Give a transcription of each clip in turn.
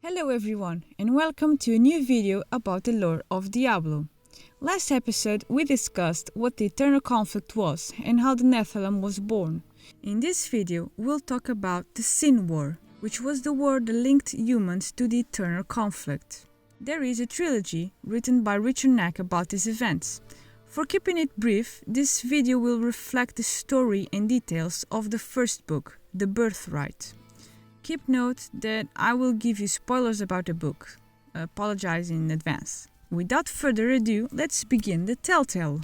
Hello everyone, and welcome to a new video about the lore of Diablo. Last episode we discussed what the eternal conflict was and how the Nephilim was born. In this video we'll talk about the Sin War, which was the war that linked humans to the eternal conflict. There is a trilogy written by Richard Knaak about these events. For keeping it brief, this video will reflect the story and details of the first book, the Birthright. Keep note that I will give you spoilers about the book. Apologize in advance. Without further ado, let's begin the telltale.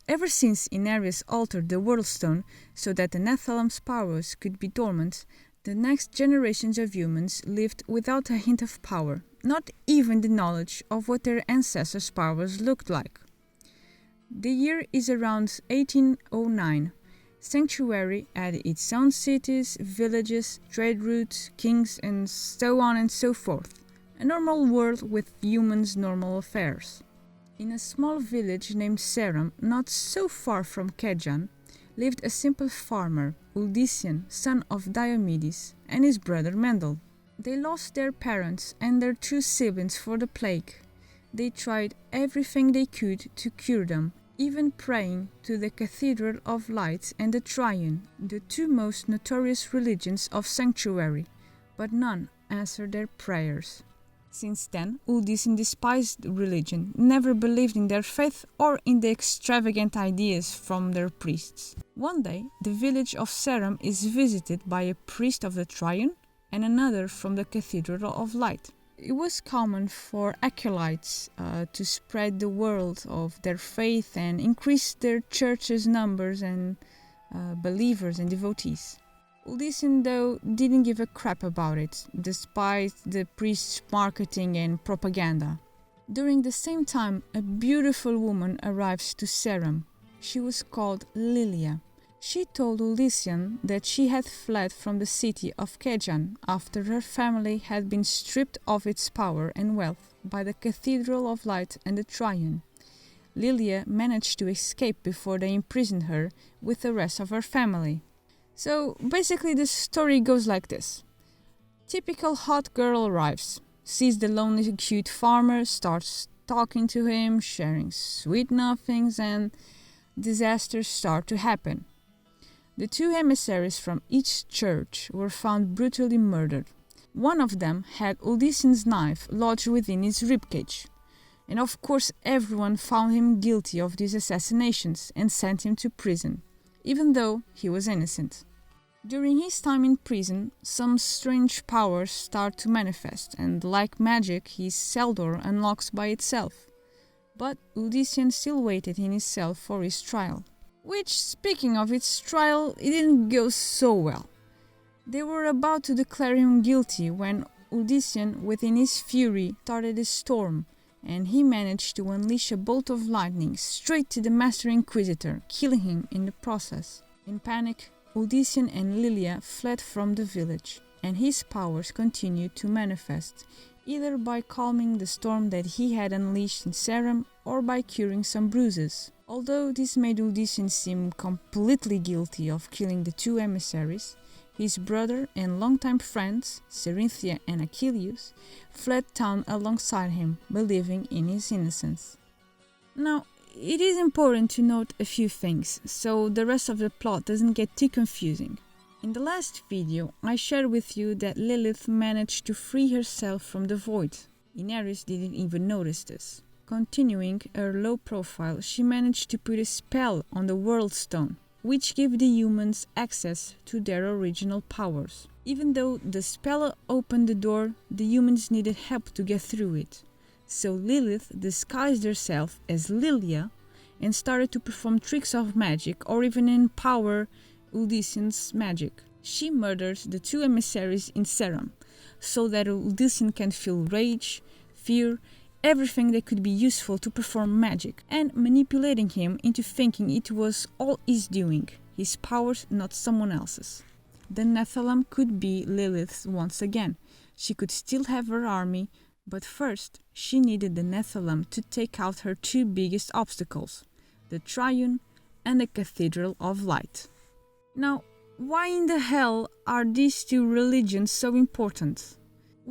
Ever since Inarius altered the World Stone so that the Nephilim's powers could be dormant, the next generations of humans lived without a hint of power, not even the knowledge of what their ancestors' powers looked like. The year is around 1809. Sanctuary had its own cities, villages, trade routes, kings, and so on and so forth. A normal world with humans' normal affairs. In a small village named Seram, not so far from Cain, lived a simple farmer, Uldyssian, son of Diomedes, and his brother Mendel. They lost their parents and their two siblings for the plague. They tried everything they could to cure them, even praying to the Cathedral of Light and the Triune, the two most notorious religions of Sanctuary, but none answered their prayers. Since then, Uldyssian despised religion, never believed in their faith or in the extravagant ideas from their priests. One day, the village of Seram is visited by a priest of the Triune and another from the Cathedral of Light. It was common for acolytes to spread the word of their faith and increase their church's numbers and believers and devotees. Uldyssian, though, didn't give a crap about it, despite the priest's marketing and propaganda. During the same time, a beautiful woman arrives to Seram. She was called Lilith. She told Uldyssian that she had fled from the city of Cain after her family had been stripped of its power and wealth by the Cathedral of Light and the Triune. Lilith managed to escape before they imprisoned her with the rest of her family. So basically the story goes like this. Typical hot girl arrives, sees the lonely cute farmer, starts talking to him, sharing sweet nothings, and disasters start to happen. The two emissaries from each church were found brutally murdered. One of them had Uldyssian's knife lodged within his ribcage. And of course everyone found him guilty of these assassinations and sent him to prison, even though he was innocent. During his time in prison, some strange powers start to manifest, and like magic, his cell door unlocks by itself. But Uldyssian still waited in his cell for his trial. Which, speaking of its trial, it didn't go so well. They were about to declare him guilty when Uldyssian, within his fury, started a storm, and he managed to unleash a bolt of lightning straight to the Master Inquisitor, killing him in the process. In panic, Uldyssian and Lilith fled from the village, and his powers continued to manifest, either by calming the storm that he had unleashed in Seram or by curing some bruises. Although this made Uldyssian seem completely guilty of killing the two emissaries, his brother and longtime friends, Cerinthia and Achilles, fled town alongside him, believing in his innocence. Now, it is important to note a few things, so the rest of the plot doesn't get too confusing. In the last video, I shared with you that Lilith managed to free herself from the void. Inarius didn't even notice this. Continuing her low profile, she managed to put a spell on the World Stone, which gave the humans access to their original powers. Even though the spell opened the door, the humans needed help to get through it. So Lilith disguised herself as Lilith and started to perform tricks of magic or even empower Uldyssian's magic. She murders the two emissaries in Seram, so that Uldyssian can feel rage, fear, everything that could be useful to perform magic, and manipulating him into thinking it was all his doing, his powers, not someone else's. The Nephilim could be Lilith's once again. She could still have her army, but first she needed the Nephilim to take out her two biggest obstacles, the Triune and the Cathedral of Light. Now, why in the hell are these two religions so important?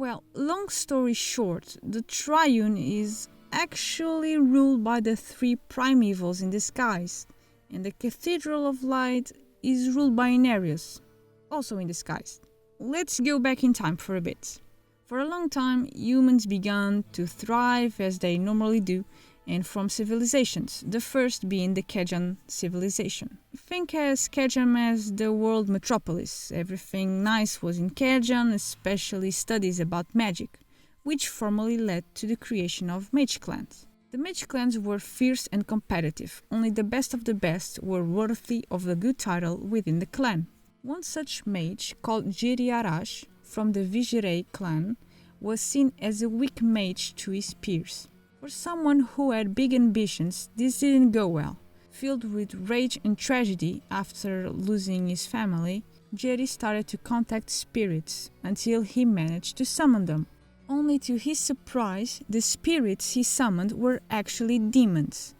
Well, long story short, the Triune is actually ruled by the three primevals in disguise, and the Cathedral of Light is ruled by Inarius, also in disguise. Let's go back in time for a bit. For a long time, humans began to thrive as they normally do, and from civilizations, the first being the Cain civilization. Think as Cain as the world metropolis. Everything nice was in Cain, especially studies about magic, which formally led to the creation of mage clans. The mage clans were fierce and competitive. Only the best of the best were worthy of the good title within the clan. One such mage, called Jeriarash, from the Vigere clan, was seen as a weak mage to his peers. For someone who had big ambitions, this didn't go well. Filled with rage and tragedy after losing his family, Jerry started to contact spirits until he managed to summon them. Only to his surprise, the spirits he summoned were actually demons.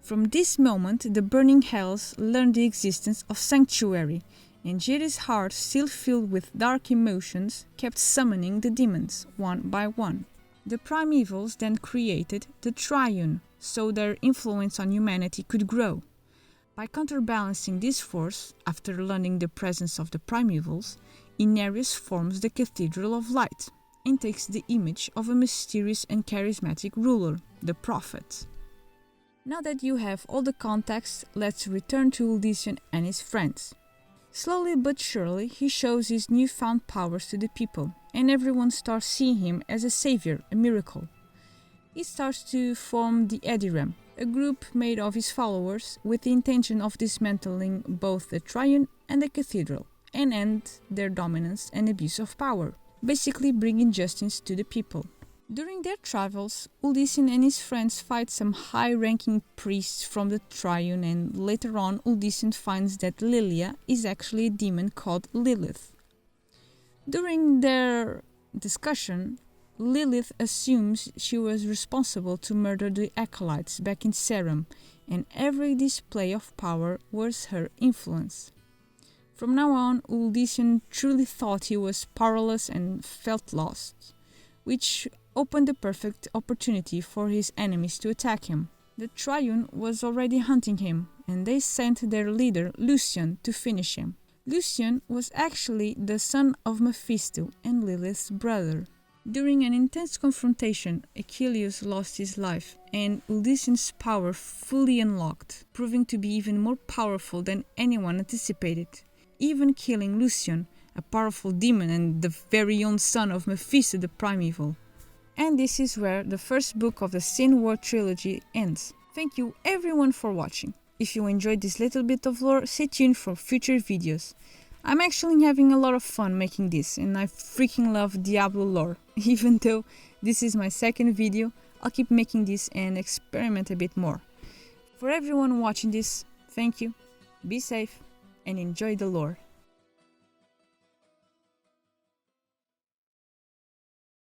From this moment, the burning hells learned the existence of sanctuary, and Jerry's heart, still filled with dark emotions, kept summoning the demons one by one. The primevals then created the Triune, so their influence on humanity could grow. By counterbalancing this force, after learning the presence of the primevals, Inarius forms the Cathedral of Light and takes the image of a mysterious and charismatic ruler, the Prophet. Now that you have all the context, let's return to Uldyssian and his friends. Slowly but surely, he shows his newfound powers to the people, and everyone starts seeing him as a savior, a miracle. He starts to form the Edyrem, a group made of his followers with the intention of dismantling both the Triune and the Cathedral, and end their dominance and abuse of power, basically bringing justice to the people. During their travels, Uldyssian and his friends fight some high-ranking priests from the Triune, and later on Uldyssian finds that Lilia is actually a demon called Lilith. During their discussion, Lilith assumes she was responsible to murder the acolytes back in Serum, and every display of power was her influence. From now on, Uldyssian truly thought he was powerless and felt lost, which opened the perfect opportunity for his enemies to attack him. The Triune was already hunting him, and they sent their leader, Lucian, to finish him. Lucian was actually the son of Mephisto and Lilith's brother. During an intense confrontation, Achilles lost his life, and Uldyssian's power fully unlocked, proving to be even more powerful than anyone anticipated, even killing Lucian, a powerful demon and the very own son of Mephisto the Primeval. And this is where the first book of the Sin War Trilogy ends. Thank you everyone for watching. If you enjoyed this little bit of lore, stay tuned for future videos. I'm actually having a lot of fun making this, and I freaking love Diablo lore. Even though this is my second video, I'll keep making this and experiment a bit more. For everyone watching this, thank you, be safe, and enjoy the lore.